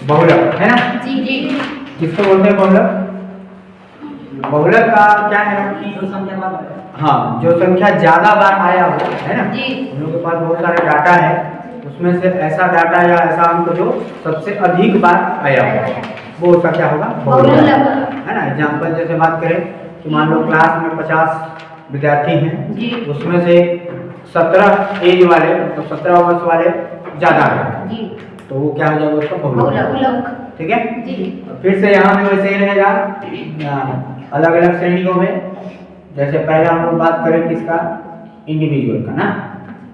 बहुलक है ना? जी जी। किसको बोलते हैं बहुलक? बहुलक का क्या है कि हाँ, जो संख्या ज्यादा बार आया हो, है ना? जी। हम लोग के पास बहुत सारे डाटा है, उसमें से ऐसा डाटा या ऐसा अंक जो सबसे अधिक बार आया हो, वो उसका क्या होगा? बहुलक है ना? एग्जाम्पल जैसे बात करें कि मान लो क्लास में 50 विद्यार्थी हैं, उसमें से 17 एज वाले, तो 17 वर्ष वाले ज्यादा है, तो वो क्या हो जाएगा? उसका बहुलक। ठीक है जी। फिर से यहाँ पे वैसे ही रहेगा अलग अलग श्रेणियों में। जैसे पहला हम लोग बात करें किसका? इंडिविजुअल का ना,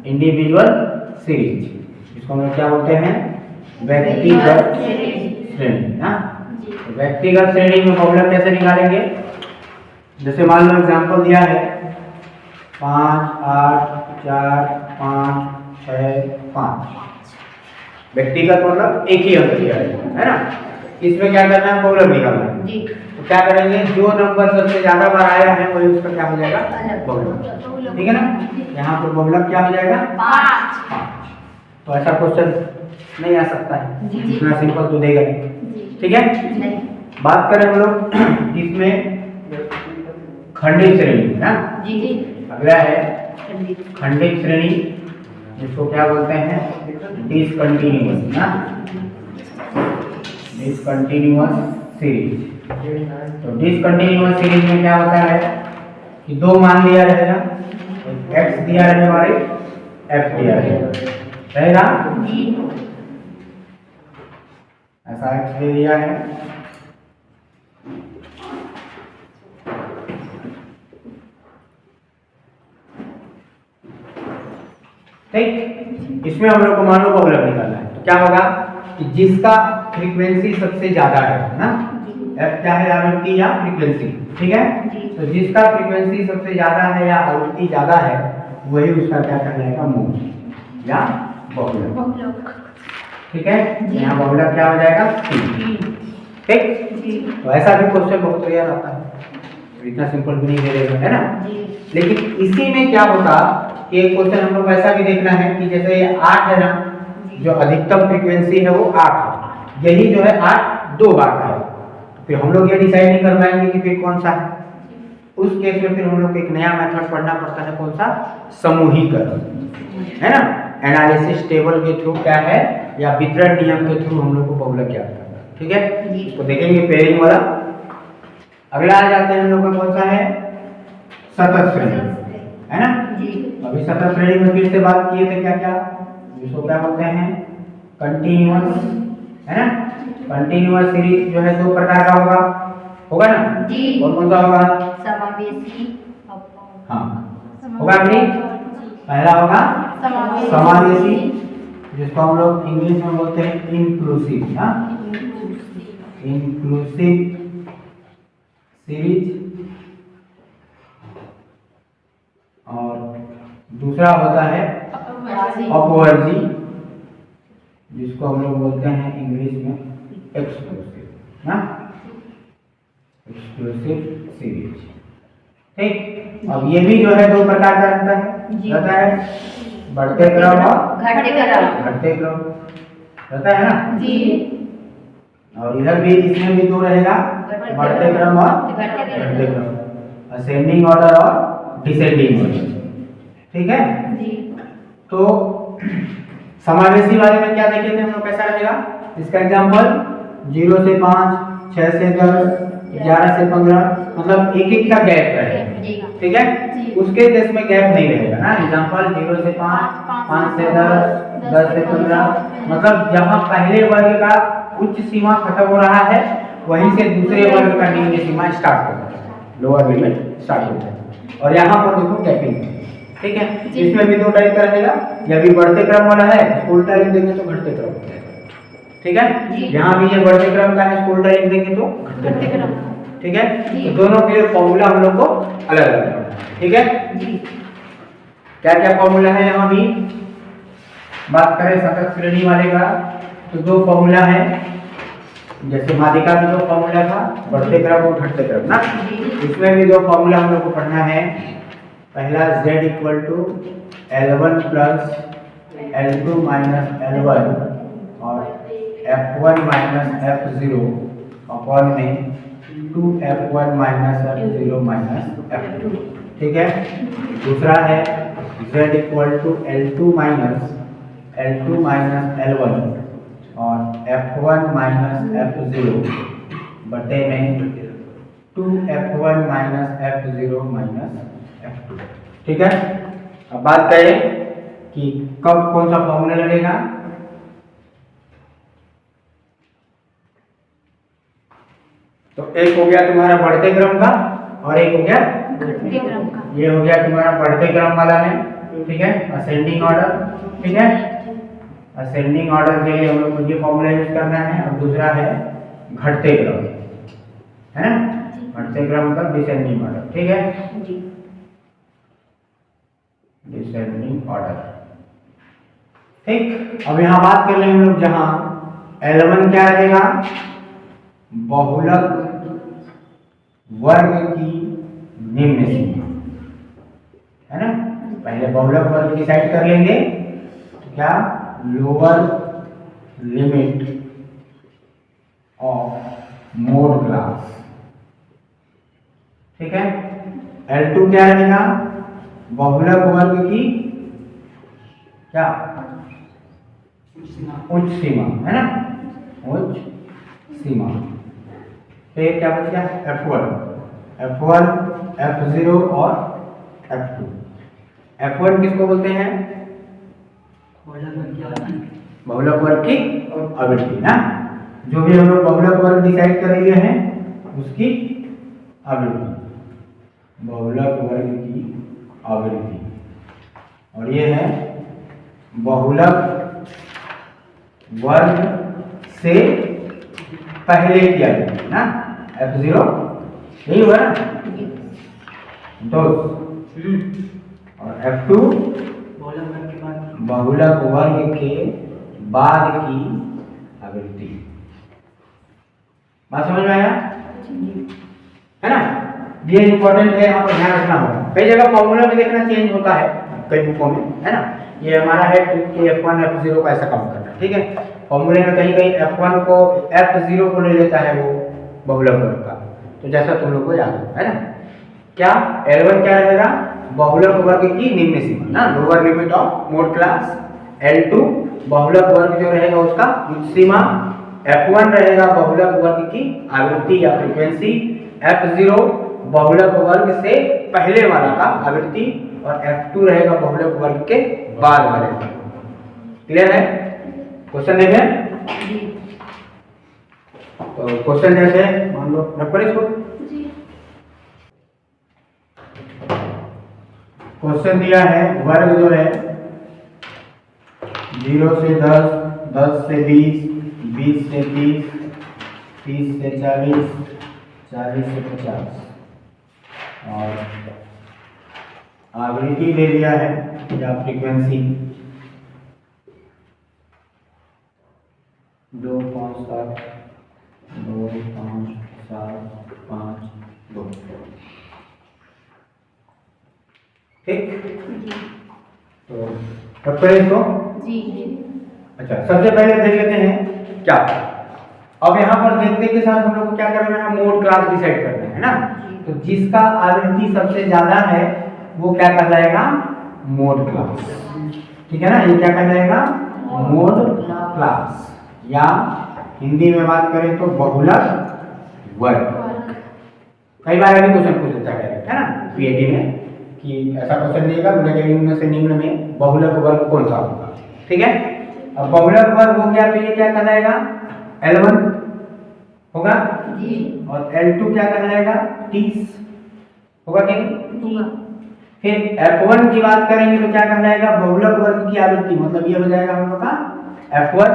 इंडिविजुअल सीरीज, इसको हम लोग क्या बोलते हैं? व्यक्तिगत श्रेणी ना। व्यक्तिगत श्रेणी में बहुलक कैसे निकालेंगे? जैसे मान लो एग्जाम्पल दिया है 5 8 4 5 6 5, व्यक्तिगत मतलब एक ही अंक दिया है ना? इसमें क्या करना है? बहुलक निकालना है। तो क्या करेंगे? जो नंबर सबसे ज्यादा बार आया है वही उसका क्या हो जाएगा? बहुलक। ठीक है ना? यहाँ पर बहुलक क्या हो जाएगा? 5। तो ऐसा क्वेश्चन नहीं आ सकता है, इतना सिंपल तो देगा नहीं। ठीक है, बात करें हम लोग इसमें खंडित श्रेणी ना। अगला है खंडित श्रेणी, जिसको क्या बोलते हैं? डिसकंटिन्यूअस ना, डिसकंटिन्यूअस सीरीज। तो डिसकंटिन्यूअस सीरीज में क्या होता है कि दो मान दिया रहेगा, x दिया रहने वाले f दिया रहेगा, ऐसा x दे दिया है, ठीक। इसमें हम लोग को मान लो बहुलक निकालना है, तो क्या होगा कि जिसका फ्रीक्वेंसी सबसे ज्यादा है ना, f क्या है? आवृत्ति या फ्रीक्वेंसी, ठीक है? तो जिसका फ्रीक्वेंसी सबसे ज्यादा है या आवृत्ति ज्यादा है, वही उसका क्या कहलाएगा? मूल या बहुलक। ठीक है, यहाँ बहुलक क्या हो जाएगा? ठीक। तो ऐसा भी क्वेश्चन बहुत रेयर आता है, इतना सिंपल भी नहीं दे देगा, है ना? लेकिन इसी में क्या होता कि एक क्वेश्चन हम लोग ऐसा भी देखना है कि जैसे ये 8 है ना, जो अधिकतम फ्रीक्वेंसी है वो 8 है, यही जो है 8 दो बार का है, फिर हम लोग ये डिसाइड नहीं कर पाएंगे कि फिर कौन सा है। उस केस में फिर हम लोग को एक नया मेथड पढ़ना पड़ता है, कौन सा? समूहीकरण, है ना? एनालिसिस टेबल के थ्रू क्या है, या वितरण नियम के थ्रू हम लोग को बहुलक ज्ञात करना है। ठीक है, इसको देखेंगे पेयरिंग वाला। अगला आ जाते हैं हम लोग का कौन सा है? सतत श्रेणी, है ना? अभी सतत श्रेणी में फिर से बात किए थे क्या क्या, जिसको क्या बोलते हैं? कंटिन्यूअस, है ना? कंटिन्यूअस सीरीज जो है दो प्रकार का होगा ना? और कौन सा होगा? समावेशी। हाँ, होगा कि पहला होगा समावेशी, जिसको हम लोग इंग्लिश में बोलते हैं इंक्लूसिव ना, इंक्लूसिव सीरीज। और दूसरा होता है अपवर्जी, जिसको हम लोग बोलते हैं इंग्लिश में एक्सक्लूसिव ना, एक्सक्लूसिव सीरीज। ठीक, अब ये भी जो है दो प्रकार का रहता है बढ़ते क्रम और घटते क्रम रहता है ना जी। और इधर भी इसमें भी दो रहेगा, बढ़ते क्रम और घटते क्रम, असेंडिंग ऑर्डर और डिसेंडिंग ऑर्डर। ठीक है जी। तो समावेशी वाले में क्या देखे थे हम लोग, कैसा रहेगा? इसका एग्जांपल 0 से 5, 6 से 10, 11 से 15, मतलब एक एक का गैप रहेगा। ठीक है, उसके केस में गैप नहीं रहेगा ना। एग्जांपल 0 से 5, 5 से 10, 10 से 15, मतलब जहाँ पहले वर्ग का उच्च सीमा खत्म हो रहा है, वहीं से दूसरे वर्ग का निम्न सीमा स्टार्ट होता है, लोअर लिमिट स्टार्ट होता है। और यहाँ पर देखो गैपिंग, ठीक है? इसमें भी दो टाइप का रहेगा, या भी बढ़ते क्रम वाला है, उल्टा लिख देंगे तो घटते क्रम होता है। ठीक है, यहाँ भी ये बढ़ते क्रम का है, उल्टा लिख देंगे तो घटते क्रम। ठीक है, तो दोनों के लिए फॉर्मूला हम लोग को अलग अलग है। ठीक है, क्या क्या फॉर्मूला है? यहाँ भी बात करें सतत श्रेणी वाले का, तो दो फॉर्मूला है, जैसे माध्यिका में जो फॉर्मूला था बढ़ते क्रम और घटते क्रम ना, इसमें भी दो फॉर्मूला हम लोग को पढ़ना है। पहला z equal to L1 plus L2 minus L1 और F1 माइनस F0 अपॉन में 2F1 minus F0 minus F2। ठीक है। दूसरा है Z equal to L2 minus L1 और F1 माइनस F0 बटे में 2F1 minus F0 minus F2। ठीक है। अब बात करें कि कब कौन सा फॉर्मूला लगेगा। तो एक हो गया तुम्हारा बढ़ते क्रम का और एक हो गया घटते क्रम का। ये हो गया तुम्हारा बढ़ते क्रम वाला में। ठीक है, असेंडिंग ऑर्डर। ठीक है, असेंडिंग ऑर्डर के लिए हम लोग को ये फॉर्मूला यूज करना है। और दूसरा है घटते क्रम, है ना, घटते क्रम का डिसेंडिंग ऑर्डर। ठीक है जी, डिसेंडिंग ऑर्डर। ठीक, अब यहाँ बात कर लें हम लोग जहां L1 क्या रहेगा, बहुलक वर्ग की निम्न सीमा, है ना। पहले बहुलक वर्ग डिसाइड कर लेंगे। तो क्या, lower limit of mode class. ठीक है। L2 क्या रहेगा, बहुलक वर्ग की क्या, उच्च सीमा, है ना, उच्च सीमा। फिर क्या बच गया, F1, F0 और F2। F1 किसको बोलते हैं, बहुलक वर्ग की आवृत्ति ना। जो भी हम लोग बहुलक वर्ग डिसाइड कर लिए हैं उसकी आवृत्ति, बहुलक वर्ग की आवृत्ति। और ये है बहुलक वर्ग से पहले की आवृत्ति ना, F0 यही हुआ ना, दो। और F2 बहुलक वर्ग के बाद की आवृत्ति। बात समझ में आया, है ना। ये इंपॉर्टेंट है, यहाँ पर ध्यान रखना होगा। कई जगह फॉर्मूला में देखना चेंज होता है कई बुकों में, है ना। ये हमारा है कि F1 F0 का ऐसा काम करना। ठीक है, फॉर्मूले में कहीं कहीं F1 को F0 को ले लेता है वो बहुलक वर्ग का, तो जैसा तुम लोग को याद है ना। क्या, L1 क्या रहेगा, बहुलक वर्ग की निम्न सीमा ना, lower limit of mode class. L2 बहुलक वर्ग जो रहेगा उसका उच्च सीमा। F1 रहेगा बहुलक वर्ग की आवृत्ति या फ्रीक्वेंसी। F0 बहुलक वर्ग से पहले वाला का आवृत्ति। और F2 रहेगा बहुलक वर्ग के बाद वाले का। क्लियर है, क्वेश्चन देखें। तो क्वेश्चन जैसे मान लो, रख पर इसको, क्वेश्चन दिया है वर्ग जो है 0 से 10, 10 से 20, 20 से 30, 30 से 40, 40 से 50 और आवृत्ति ले लिया है या फ्रीक्वेंसी 2, 5, 7, 2, 5, 7, 5, 2। ठीक, तो कब करें इसको जी। अच्छा, सबसे पहले देख लेते हैं क्या। अब यहाँ पर देखते के साथ हम लोग को क्या करना है, मोड क्लास डिसाइड करना है ना। तो जिसका आवृत्ति सबसे ज्यादा है वो क्या कहलाएगा, मोड क्लास। ठीक है ना, ये क्या कहलाएगा, मोड क्लास, या हिंदी में बात करें तो बहुलक वर्ग। कई बार अभी क्वेश्चन पूछ लेता है ना पीएटी में कि ऐसा क्वेश्चन देगा, निम्न से निम्न में बहुलक वर्ग कौन सा होगा। ठीक है, अब बहुलक वर्ग हो गया तो ये क्या कहलाएगा, L1 होगा जी। और L2 क्या कहलाएगा, 30 होगा कि नहीं। फिर F1 की बात करेंगे तो क्या कहलाएगा, बहुलक वर्ग की आवृत्ति, मतलब ये हो जाएगा हम लोग का F1।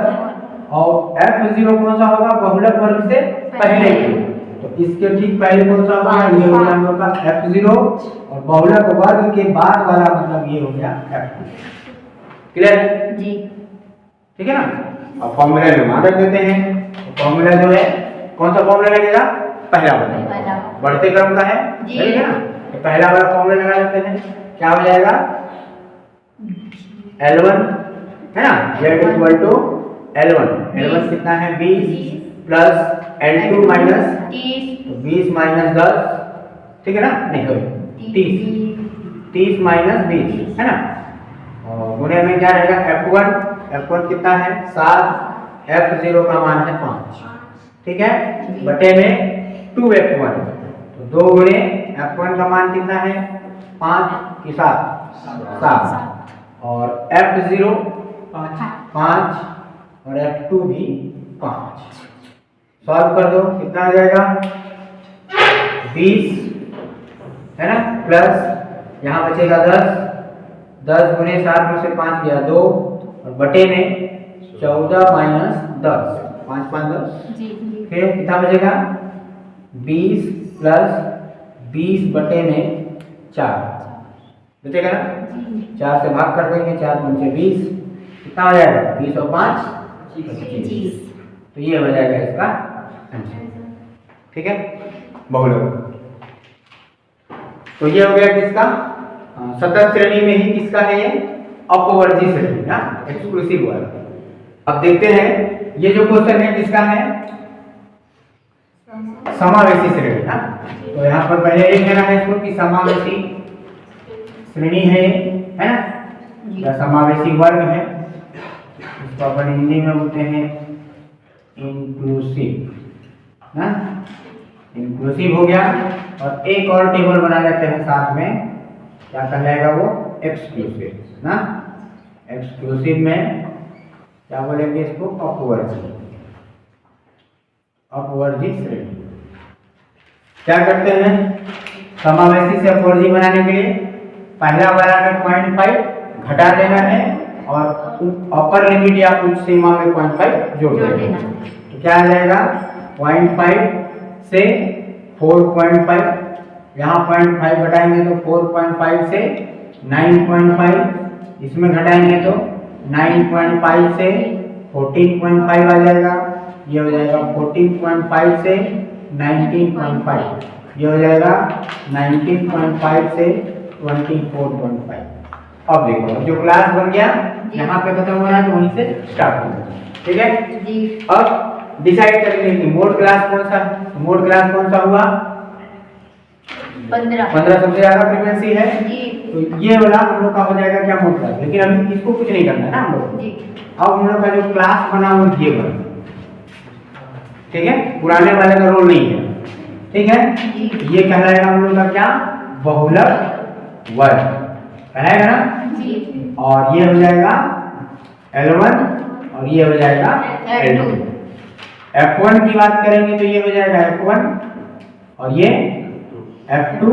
और F0 कौन सा होगा, बहुलक वर्ग से पहले की, तो इसके ठीक पहले कौन सा होगा, ये हो गया हम लोग का F0। और बहुलक वर्ग के बाद वाला मतलब ये हो गया F2। क्लियर जी, ठीक है ना। अब फॉर्मूला में मान रख देते हैं। फॉर्मूला जो है कौन सा फॉर्मूला लगेगा, पहला वाला, बढ़ते क्रम का है, ठीक है ना। तो पहला वाला फॉर्मूला लगा लेते हैं, क्या हो जाएगा, L1 है ना, Z इक्वल टू L1 कितना है 20 प्लस L2 माइनस 20 माइनस 10, ठीक है ना, नहीं सॉरी 30 माइनस 20 है ना, और गुणे में क्या रहेगा F1 कितना है 7, F0 का मान है 5, ठीक है, बटे में 2F1, तो 2 गुणे F1 का मान कितना है 5 की 7 और F0 5 और F2 भी 5। सॉल्व कर दो, कितना आ जाएगा 20 है ना, प्लस यहाँ बचेगा 10 गुणे 7 में से 5 गया 2 और बटे में 14 माइनस 10, 5 5 10, फिर कितना बचेगा 20 प्लस 20 बटे में 4 बचेगा ना, 4 से भाग कर देंगे, 4 पंचे 20, कितना हो जाएगा 20 और 5 25, तो ये हो जाएगा इसका आंसर, ठीक है बहुलक। तो ये हो गया किसका सतत श्रेणी में ही किसका है ये अपवर्जी श्रेणी ना, एक्सक्लूसिव वाला। अब देखते हैं ये जो क्वेश्चन है किसका है समावेशी श्रेणी ना, तो यहाँ पर पहले लिख लेना है इसको कि समावेशी श्रेणी है ना, या समावेशी वर्ग है, इसको अपन हिंदी में बोलते हैं इंक्लूसिव ना, इंक्लूसिव हो गया। और एक और टेबल बना लेते हैं साथ में, क्या कहलाएगा वो एक्सक्लूसिव ना, एक्सक्लूसिव में क्या बोलेंगे इसको अपवर्जी श्रेणी। क्या करते हैं समावेशी से अपवर्जी बनाने के लिए पहला वाला में 0.5 घटा देना है और अपर लिमिट या उच्च सीमा में 0.5 जोड़ देना, तो क्या आ जाएगा 0.5 से 4.5, यहाँ 0.5 घटाएंगे तो 4.5 से 9.5, इसमें घटाएंगे तो 9.5 से 14.5 आ जाएगा, ये हो जाएगा 14.5 से 19.5, ये हो जाएगा 19.5 से 24.5। अब देखो जो क्लास बन गया यहाँ पे खत्म हो रहा है तो वहीं से स्टार्ट होगा, ठीक है। अब डिसाइड करेंगे कि मोड क्लास कौन सा, मोड क्लास कौन सा हुआ 15 सबसे ज्यादा फ्रीक्वेंसी है, तो ये वाला हम लोग का हो जाएगा क्या मोड क्लास, लेकिन अभी इसको कुछ नहीं करना है ना हम लोग। अब हम लोग का जो क्लास बना वो ये बना, ठीक है, पुराने वाले का रोल नहीं है, ठीक है, ये कहलाएगा हम लोग का क्या बहुलक वर्ग कहलाएगा ना, और ये हो जाएगा L1 और ये हो जाएगा L2। F1 की बात करेंगे तो ये हो जाएगा F1 और ये F2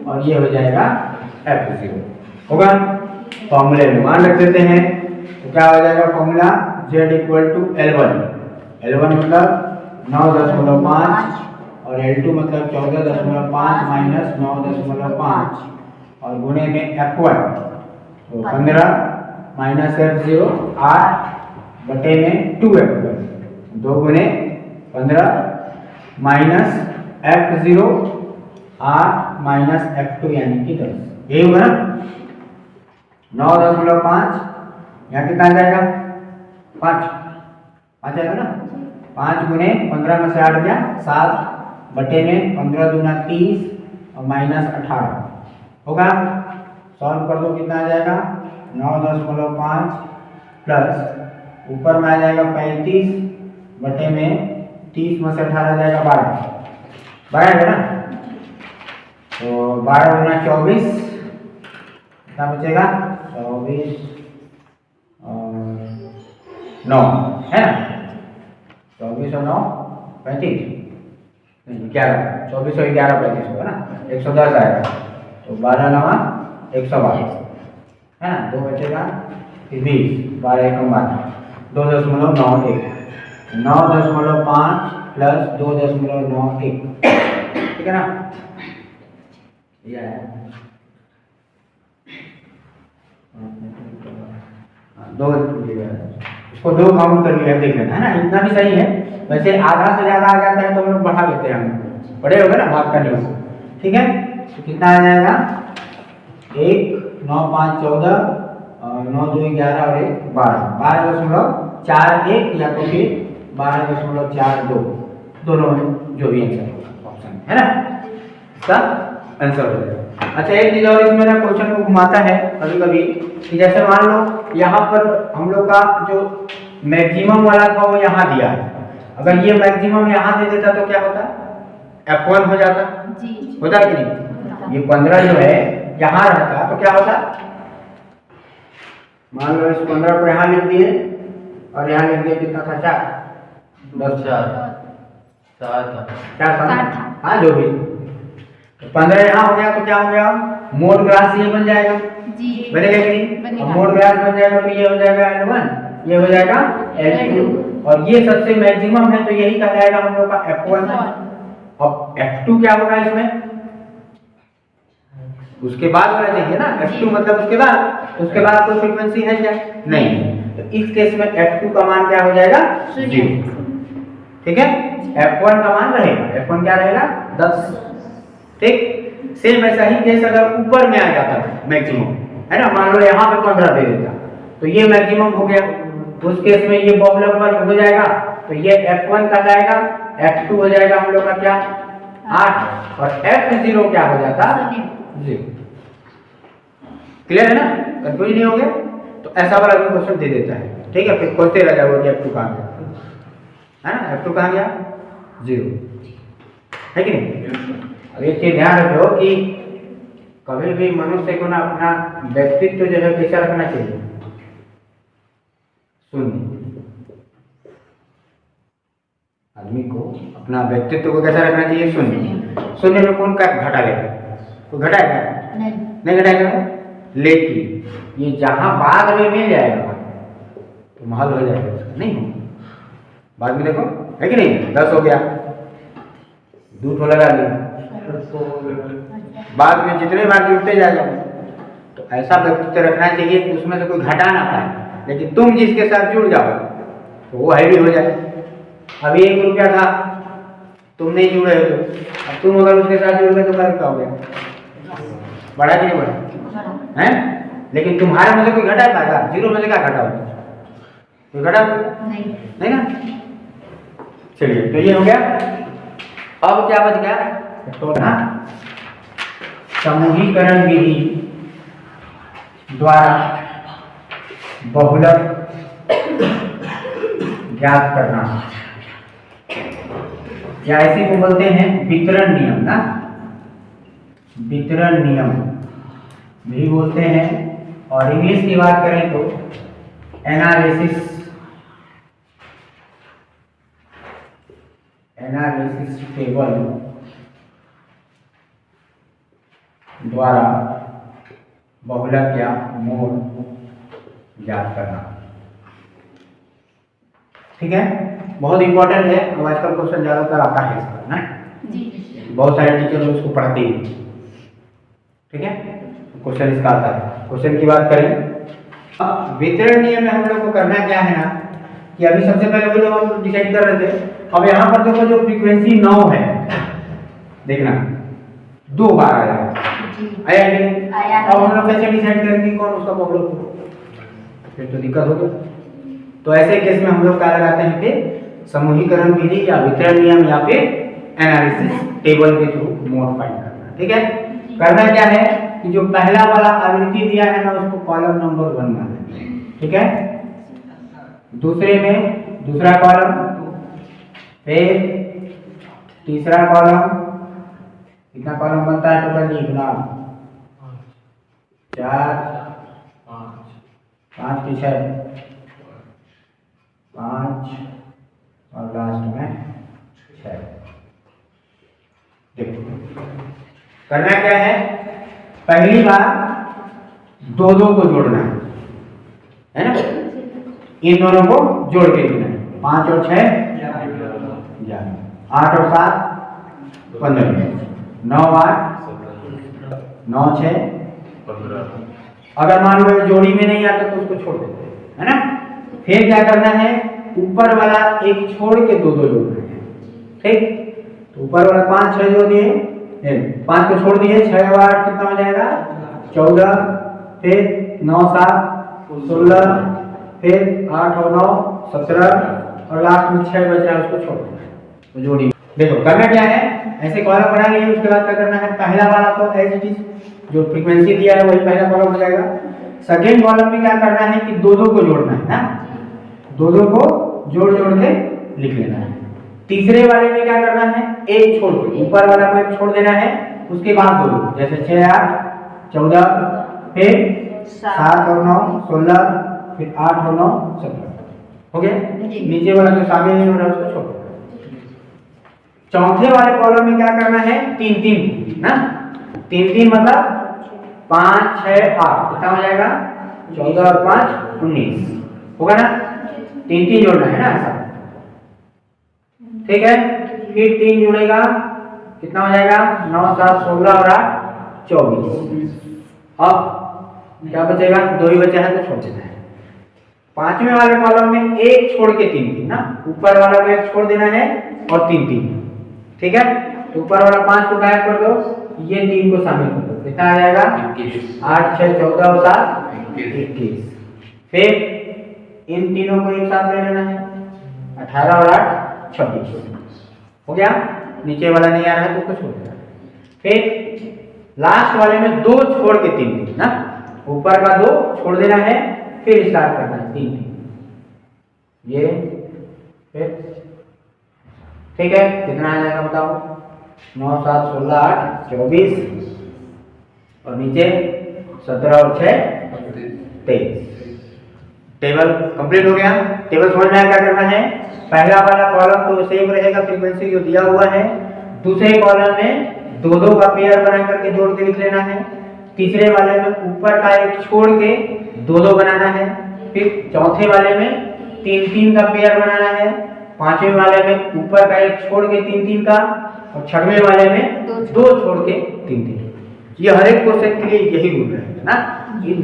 और ये हो जाएगा F0 होगा। फॉर्मूले में मान रख देते हैं तो क्या हो जाएगा formula Z equal to L1 मतलब 9.5 और L2 मतलब 14.5 माइनस 9.5 और गुणे में F1 तो 15 माइनस F0 8 बटे में 2F1, 2 गुणे 15 माइनस F0 8 माइनस F2 यानी कि 10, यही होगा ना 9.5, यहाँ कितना आ जाएगा 5 आएगा ना, 5 गुणे 15 में से 8 गया 7 बटे में 15 दूना 30 और माइनस 18 होगा। सॉल्व कर दो कितना आ जाएगा 9.5 प्लस ऊपर में आ जाएगा 35 बटे में 30 में से 18 आ जाएगा 12 है ना, तो 12 गुना 24 कितना बचेगा 24 और 9 है ना, 24 और 9 35 11, 24 और 11 35 होगा ना, 110 आएगा, तो 12 9 122 है ना, 2 बचेगा 20, 12 एकम 2.91 9.5 प्लस 2.91, ठीक है ना, यह है 2, इसको 2 काउंट कर लिया देख लेना है ना, इतना भी सही है। वैसे आधा से ज्यादा आ जाता है तो हम लोग बढ़ा लेते हैं, हम बड़े हो गए ना भाग करने से, ठीक है। तो कितना आ जाएगा 1 9 5 14 9 2 11 और 1 12, 12.41 या तो फिर 12.42, दोनों में जो भी आंसर होगा ऑप्शन है ना, इसका आंसर हो जाएगा। अच्छा एक चीज और इसमें ना क्वेश्चन को घुमाता है कभी कभी कि जैसे मान लो यहाँ पर हम लोग का जो मैक्सिमम वाला था वो यहाँ दिया है, अगर ये मैक्सिमम यहाँ दे देता तो क्या होता, F1 हो जाता जी। होता कि नहीं, ये 15 जो है यहाँ रहता तो क्या होता, मान लो इस 15 को यहाँ लिख दिए और यहाँ लिख दिए कितना था, 4 था हाँ जो भी, तो 15 यहाँ हो गया तो क्या हो गया, मोड ग्रास ये बन जाएगा जी, बनेगा कि नहीं, मोड ग्रास बन जाएगा तो ये हो जाएगा L1, ये हो जाएगा L2 और ये सबसे मैक्सिमम है तो यही कहलाएगा हम लोग का F1। अब F2 क्या होगा इसमें, उसके बाद होना चाहिए ना, F2 मतलब उसके बाद कोई फ्रीक्वेंसी है क्या, नहीं, तो इस केस में F2 का मान क्या हो जाएगा, 0, ठीक है। F1 का मान रहेगा, F1 क्या रहेगा 10, ठीक। सेम ऐसा ही केस अगर ऊपर में आ जाता मैक्सिमम है ना, मान लो यहाँ पे 15 दे देता तो ये मैक्सिमम हो गया, उस केस में ये बॉबलर वर्ग हो जाएगा तो ये F1 कहलाएगा, F2 हो जाएगा हम लोग का क्या 8 और F0 क्या हो जाता 0। क्लियर है ना, कंफ्यूज नहीं हो गया, तो ऐसा वाला भी क्वेश्चन दे देता है, ठीक है। फिर खोलते रह जाओगे कि F2 कहाँ गया है ना, F2 कहाँ गया 0 है कि नहीं। अब एक चीज ध्यान रखो कि कभी भी मनुष्य को ना अपना व्यक्तित्व जो है कैसा रखना चाहिए, शून्य, आदमी को अपना व्यक्तित्व को कैसा रखना चाहिए, शून्य। शून्य में कौन का घटा लेगा, कोई घटाएगा नहीं घटाएगा, लेकिन ये जहां बाद में मिल जाएगा तो महल हो जाएगा, नहीं हो बाद में देखो है कि नहीं, 10 हो गया, 2 लगा लिया, बाद में जितने बार जुड़ते जाएगा, तो ऐसा व्यक्तित्व रखना चाहिए कि उसमें से कोई घटा ना पाए, लेकिन तुम जिसके साथ जुड़ जाओ तो वो हैवी हो जाए। अभी 1 रुपया था, तुम नहीं जुड़े हो तो अब तुम अगर उसके साथ जुड़ गए तो क्या हो गया, बढ़ा कि नहीं बढ़ा है, लेकिन तुम्हारे में से कोई घटा पाएगा, 0 में से क्या घटा होगा, कोई घटा नहीं ना। चलिए तो ये हो गया, अब क्या बच गया, तो ना समूहीकरण विधि द्वारा बहुलक ज्ञात करना, या ऐसे को बोलते हैं वितरण नियम ना, वितरण नियम भी बोलते हैं, और इंग्लिश की बात करें तो एनालिसिस टेबल द्वारा बहुलक या मोड ज्ञात करना, ठीक है। बहुत इंपॉर्टेंट है, अब आजकल क्वेश्चन ज्यादातर आता है इसका ना जी, बहुत सारे टीचर लोग इसको पढ़ते ही, ठीक है, क्वेश्चन इसका आता है। क्वेश्चन की बात करें, वितरण नियम में हम लोग को करना क्या है ना, कि अभी सबसे पहले वो जब हम डिसाइड कर रहे थे, अब यहाँ पर देखो जो फ्रीक्वेंसी 9 है, देखना 2 बार आया आया कि नहीं, अब हम लोग कैसे डिसाइड करेंगे कौन उसका बहुलक होगा, फिर तो दिक्कत होगी। तो ऐसे केस में हम लोग क्या लगाते हैं कि समूहीकरण विधि या वितरण नियम या फिर एनालिसिस टेबल के थ्रू मोड फाइंड करना, ठीक है। करना क्या है कि जो पहला वाला आवृत्ति दिया है ना उसको कॉलम नंबर 1 मानना है, ठीक है। दूसरे में दूसरा कॉलम, फिर तीसरा कॉलम, कितना कॉलम बनता है टोटल लिखना 4 5 की 6 5 और लास्ट में 6। देखो करना क्या है, पहली बार 2 को जोड़ना है ना, इन दोनों को जोड़ के लिखना है, 5 और 6 11, 8 और 7 15, 9 8 9 6 15। अगर मान लो जोड़ी में नहीं आता तो उसको छोड़ देते है ना। फिर क्या करना है, ऊपर वाला एक छोड़ के 2 जोड़ना है, ठीक। तो ऊपर वाला 5 6 जोड़ दिए, 5 को छोड़ दिए, 6 और 8 कितना हो जाएगा 14, फिर 9 7 16, फिर 8 और 9 17 और लास्ट में 6 बच रहा है, उसको छोड़ देना है। तो जोड़ी देखो करना क्या है, ऐसे कॉलम बना लिए, उसके बाद क्या करना है, पहला वाला तो एज इट इज जो फ्रीक्वेंसी दिया है वही पहला कॉलम हो जाएगा। सेकेंड कॉलम में क्या करना है कि दो को जोड़ना है ना, दो को जोड़ के लिख लेना है। तीसरे वाले में क्या करना है, एक छोड़ के ऊपर वाला को एक छोड़ देना है, उसके बाद दो, जैसे 6 8 14, फिर 7 और 9 16, फिर 8 और 9 17 हो गया। नीचे वाला जो शामिल नहीं हो रहा उसको छोड़। चौथे वाले कॉलम में क्या करना है, 3 3 ना, 3 3 मतलब 5 6 8 कितना हो जाएगा, 14 और 5 19 होगा ना। 3 3 जोड़ना है ना ऐसा, ठीक है। फिर 3 जुड़ेगा कितना हो जाएगा, 9 7 16 और 8 24। अब क्या बचेगा, 2 ही बचा है तो छोड़ देना है। पांचवें वाले कॉलम में एक छोड़ के 3 3 ना, ऊपर वाला को एक छोड़ देना है और 3 3, ठीक है। ऊपर वाला 5 को गायब कर दो, ये 3 को शामिल कर दो, कितना आ जाएगा 8 6 14 और 7 21। फिर इन तीनों को एक साथ ले लेना है, 18 और 8 26 हो गया। नीचे वाला नहीं आ रहा है तो उसको छोड़ देना। फिर लास्ट वाले में 2 छोड़ के 3 3 ना, ऊपर का 2 छोड़ देना है, फिर स्टार्ट करना है 3 3 ये, फिर ठीक है। कितना आ जाएगा बताओ, 9 7 16 8 24 और नीचे 17 और 6 23। टेबल कंप्लीट हो गया। टेबल समझ में आया क्या करना है, पहला वाला कॉलम तो सेम रहेगा, फ्रीक्वेंसी जो दिया हुआ है। दूसरे कॉलम में 2 का पेयर बना करके जोड़ के लिख लेना है। तीसरे वाले में ऊपर का एक छोड़ के 2 बनाना है। फिर चौथे वाले में 3 3 का पेयर बनाना है। पांचवें वाले में ऊपर का एक छोड़ के 3 3 का, और छठवें वाले में 2 छोड़ के 3 3। ये हर एक क्वेश्चन के लिए यही रूल रहेगा ना,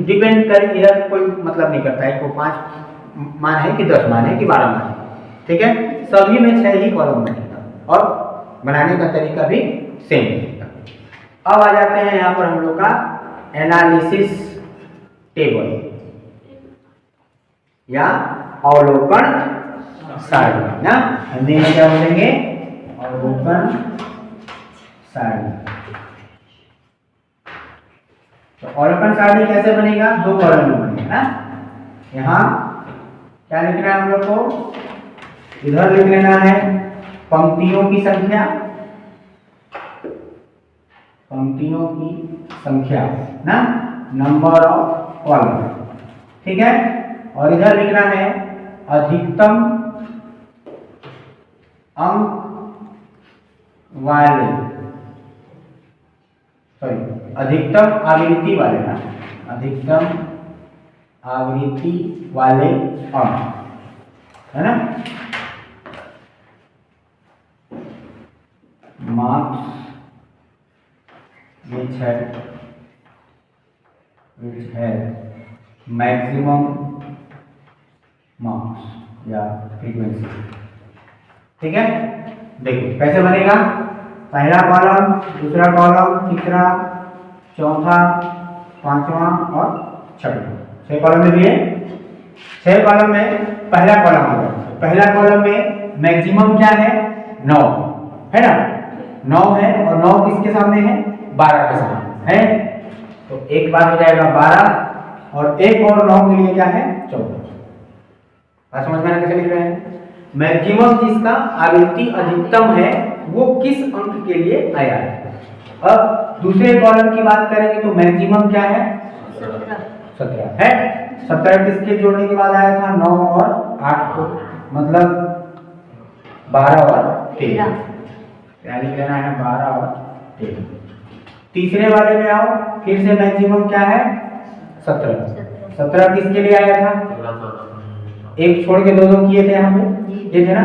डिपेंड कर, इधर कोई मतलब नहीं करता है को 5 मान है कि 10 मान है कि 12 मान है, ठीक है। सभी में 6 ही कॉलम बनेगा और बनाने का तरीका भी सेम रहेगा। अब आ जाते हैं यहाँ पर हम लोग का एनालिसिस टेबल या अवलोकन सारणी ना, हिंदी में क्या बोलेंगे, अवलोकन सारणी। तो अवलोकन सारणी कैसे बनेगा, 2 कॉलम में बनेगा ना। यहाँ क्या लिखना है हम लोग को, इधर लिख लेना है पंक्तियों की संख्या, पंक्तियों की संख्या ना, नंबर ऑफ कॉलम, ठीक है। और इधर लिखना है अधिकतम अंक वाले, सॉरी अधिकतम आवृत्ति वाले ना, अधिकतम आवृत्ति वाले अंक है ना, मार्क्स which है मैक्सिमम मार्क्स या फ्रीक्वेंसी, ठीक है। देखो कैसे बनेगा, पहला कॉलम, दूसरा कॉलम, तीसरा, चौथा, पांचवा और छठवां, 6 कॉलम में भी है। 6 कॉलम में पहला कॉलम होगा, पहला कॉलम में मैक्सिमम क्या है, 9 है ना, 9 है, और 9 किसके सामने है, 12 के सामने है, तो एक बार हो जाएगा 12, और एक और 9 के लिए क्या है, 14। बात समझ में आना कैसे लिख रहे हैं, मैक्सिमम जिसका आवृत्ति अधिकतम है वो किस अंक के लिए आया है। अब दूसरे कॉलम की बात करेंगे तो मैक्सिमम क्या है, 17 है। 17 किसके जोड़ने के बाद आया था, 9 और 8 को, मतलब 12 और 13, क्या लिख लेना है, 12 और 13। तीसरे वाले में आओ, फिर से मैक्सिमम क्या है, 17। 17 किसके लिए आया था, एक छोड़ के 2 किए थे यहाँ पे, ये थे ना,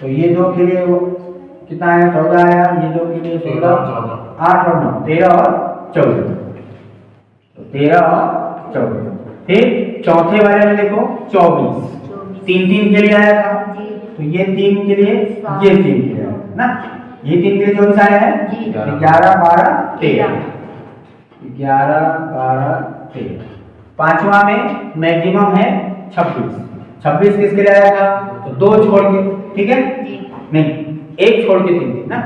तो ये 2 के लिए वो कितना आया, 14 आया, ये 2 के लिए 16, 8 और 9, 13 और 14, तो 13 और 14। फिर चौथे वाले में देखो 24, 3 3 के लिए आया था, तो ये 3 के लिए, ये 3 के लिए ना, ये 3 के लिए 24 आया है, 11 12 13, 11 12 13, पांचवा में मैक्सिमम है 26। 26 किसके लिए आया था? तो 2 छोड़ के, ठीक है, नहीं 1 छोड़ के 3 3 ना,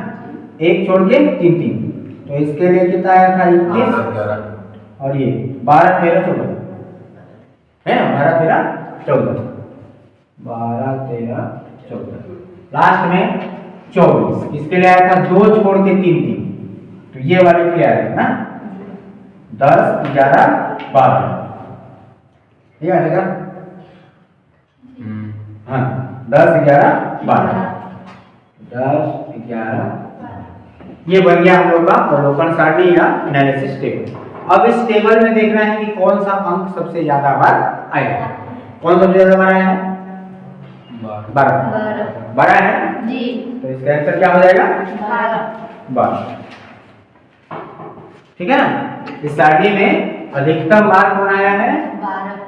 1 छोड़ के 3 3, तो इसके लिए कितना आया था? 21 और ये 12 13 14 है ना, 12 13 14, 12 13 14, लास्ट में 24 किसके लिए आया था? 2 छोड़ के 3 3, तो ये वाले के लिए आया था ना, 10 11 12, ये आएगा। हाँ 10 11 12, 10 11, ये बन गया हम लोग का अवलोकन सारणी या एनालिसिस टेबल। अब इस टेबल में देखना है कि कौन सा अंक सबसे ज्यादा बार आया। कौन सबसे ज्यादा बार आया है? 12 है जी, तो इसका आंसर क्या हो जाएगा? 12। ठीक है ना। इस सारणी में अधिकतम बार कौन आया है? 12।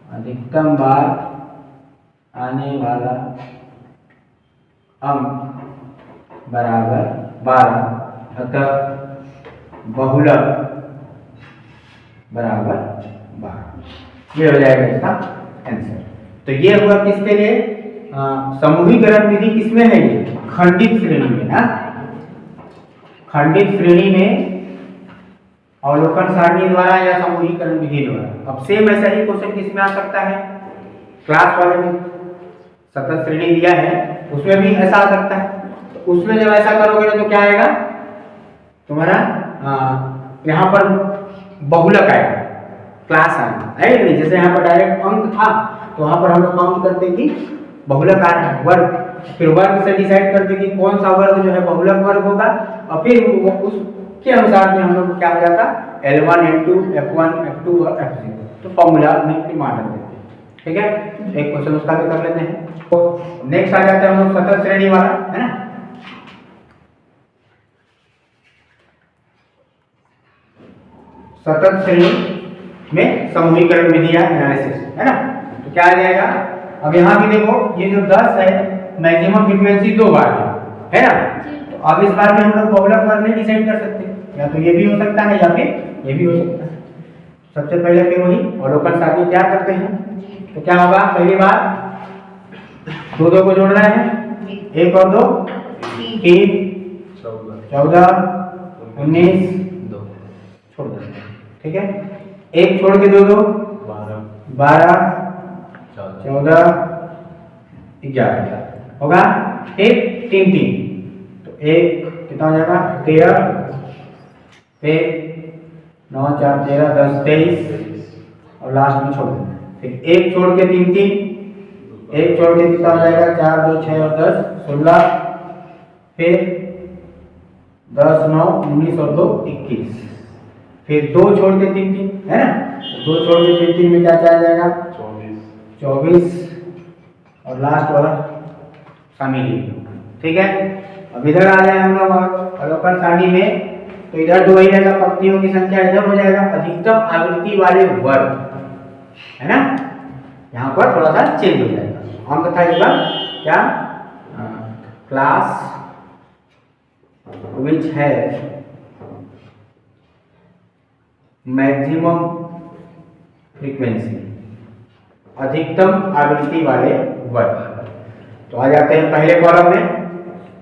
अधिकतम बार आने वाला अंक बराबर 12, अतः बहुलक बराबर 12, ये हो जाएगा इसका आंसर। तो ये हुआ किसके लिए? समूहीकरण विधि किसमें है? ये खंडित श्रेणी में ना, खंडित श्रेणी में अवलोकन सारणी द्वारा या समूहीकरण विधि द्वारा। अब सेम ऐसा ही क्वेश्चन किसमें आ सकता है? क्लास वाले में सतत श्रेणी दिया है, उसमें भी ऐसा आ सकता है। तो उसमें जब ऐसा करोगे तो क्या आएगा तुम्हारा? यहाँ पर बहुलक आएगा, क्लास आएगा, है नहीं? जैसे यहाँ पर डायरेक्ट अंक था तो वहां पर हम लोग काउंट करते कि बहुलक आ रहा है, वर्ग, फिर वर्ग से डिसाइड करते कि कौन सा वर्ग जो है बहुलक वर्ग होगा, और फिर उसके अनुसार में हम लोग क्या हो जाता? L1 L2 F1 F2 और F0, तो फॉर्मूला में मान लेते हैं। ठीक है, एक क्वेश्चन उसका भी कर लेते हैं। तो नेक्स्ट आ जाता है हम लोग सतत श्रेणी वाला, है ना। सतत श्रेणी में समूहीकरण विधि या एनालिसिस, है ना। तो क्या आ जाएगा? अब यहाँ भी देखो, ये जो 10 है मैक्सिमम फ्रीक्वेंसी 2 बार है ना। तो अब इस बार में हम लोग बहुलक वर्ग नहीं डिसाइड कर सकते, या तो ये भी हो सकता है या फिर ये भी हो सकता है। सबसे पहले फिर वही अवलोकन सारणी तैयार करते हैं। तो क्या होगा? पहली बार 2 2 को जोड़ना है, 1 और 2 3, 14 19 छोड़ दो, ठीक है। 1 छोड़ के 2 2 12 14 11 होगा। फिर 3 3, तो 1 कितना हो जाएगा? 13, फिर 9 4 13 10 23, और लास्ट में छोड़ देना। फिर 1 छोड़ के 3 3, 1 छोड़ के कितना हो जाएगा? 4 2 6 और 10 16, फिर 10 9 19 और 2 21, फिर 2 छोड़ के 3 3, है ना। 2 छोड़ के 3 3 में क्या आ जाएगा? 24, और लास्ट वाला शामिल ही, ठीक है। अब इधर आ जाए हम लोग अवलोकन सारणी में, तो इधर 2 ही रहेगा, पंक्तियों की संख्या इधर हो जाएगा अधिकतम आवृत्ति वाले वर्ग, है ना। यहाँ पर थोड़ा सा चेंज हो जाएगा। अंक था इस बार क्या? क्लास विच है मैक्सिमम फ्रीक्वेंसी, अधिकतम आवृत्ति वाले वर्ग। तो आ जाते हैं पहले कॉलम में।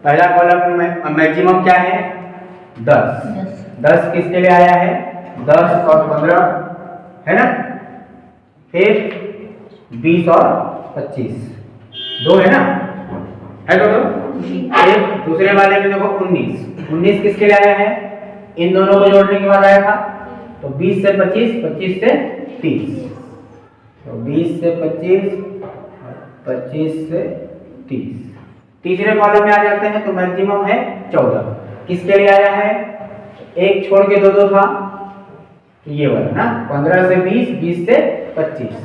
पहला कॉलम में मैक्सिमम क्या है? 10। 10 किसके लिए आया है? 10 और 15, है ना। फिर 20 और 25, 2 है ना, है तो 2। फिर दूसरे वाले में देखो 19 किसके लिए आया है? इन दोनों को जोड़ने के बाद आया था, तो 20 से 25, 25 से 30, तो 20 से 25, 25 से 30। तीसरे कॉलम में आ जाते हैं, तो मैक्सिमम है 14, किसके लिए आया है? 1 छोड़ के 2 2 था, तो ये वाला ना, 15 से 20, 20 से 25,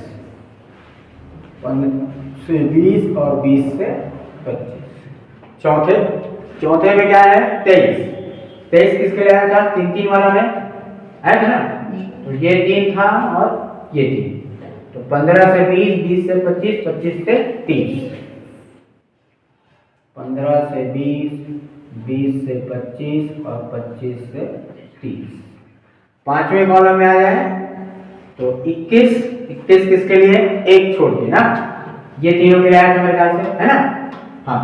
15 से 20 और 20 से 25। चौथे में क्या है? 23 किसके लिए आया था? 3 3 वाला में है ना, तो ये 3 था और ये 3, तो 15 से 20, 20 से 25, 25 से 30, 15 से 20, 20 से 25 और 25 से 30। पांचवें कॉलम में आ जाए तो 21 21 किसके लिए, एक छोड़ के ना, ये तीनों के लिए आया था मेरे ख्याल से, है ना। हाँ,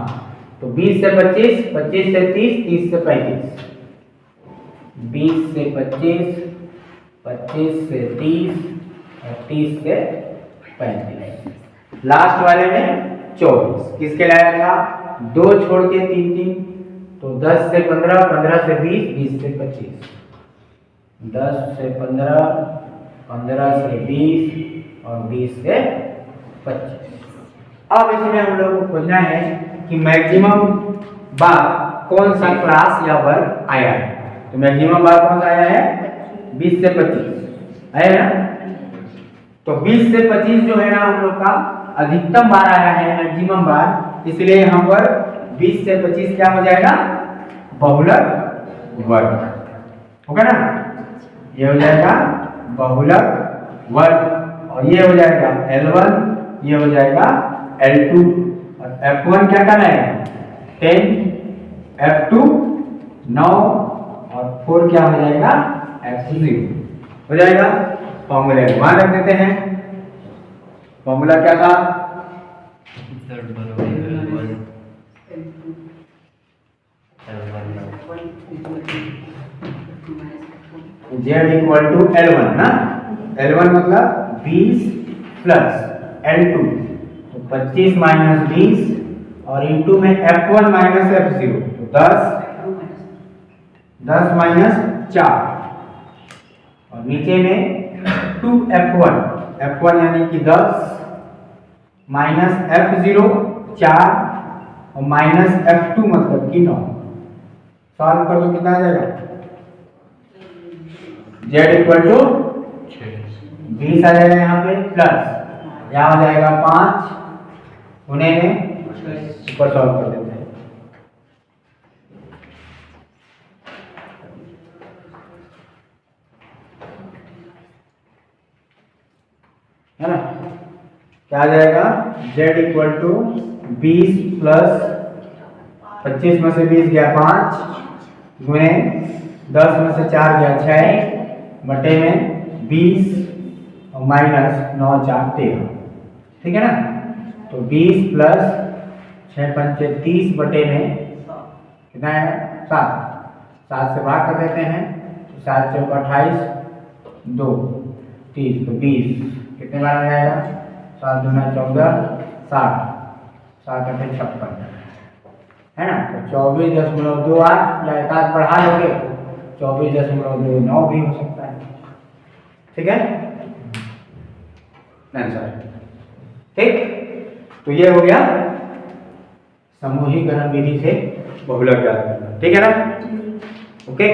तो 20 से 25, 25 से 30, 30 से 35, 20 से 25, 25 से 30 और 30 से 35। लास्ट वाले में 24 किसके लिए आया था, दो छोड़ के 3 3, तो 10 से 15, 15 से 20, 20 से 25, 10 से 15, 15 से 20 और 20 से 25। अब इसमें हम लोग को खोजना है कि मैक्सिमम बार कौन सा क्लास या वर्ग आया है। तो मैक्सिमम बार कौन सा आया है, 20 से 25 आया ना। तो 20 से 25 जो है ना हम लोग का अधिकतम बार आया है, मैक्सिमम बार, इसलिए यहाँ पर 20 से 25 क्या हो जाएगा, बहुलक वर्ग होगा ना। ये हो जाएगा बहुलक वर्ग और ये हो जाएगा L1, ये हो जाएगा L2 और F1 क्या करना है 10, F2 9 और 4 क्या हो जाएगा F0 हो जाएगा। फॉर्मूले मान रख देते हैं। फॉर्मूला क्या था, Z इक्वल टू L1 ना, L1 मतलब 20 प्लस L2, तो 25 माइनस 20 और इंटू में F1 माइनस F0, तो 10 माइनस 4 और नीचे में 2F1, F1 यानी कि 10 माइनस F0 4 और माइनस F2 मतलब कि 9। सॉल्व कर लो कितना आ जाएगा, Z इक्वल टू 20 आ जाएगा यहाँ पे, प्लस यहाँ हो जाएगा 5 गुने में, ऊपर सॉल्व कर देते हैं। है ना, क्या आ जाएगा, Z इक्वल टू 20 प्लस 25 में से 20 गया 5 गुने 10 में से 4 गया 6 बटे में 20 और माइनस 9 4 13, ठीक है ना। तो 20 प्लस 6 पंचे 30 बटे में कितना है 7 से भाग कर देते हैं, तो 7 चौक 28 2 30, तो 20 कितने बार में आएगा, 7 दूना 14 60 7 8 56 है ना। तो 24.28 या एक आध बढ़ा लोगे 24.29 भी हो सकता है, ठीक है आंसर, ठीक। तो ये हो गया समूहीकरण विधि से बहुलक ज्ञात करना, ठीक है ना, ओके।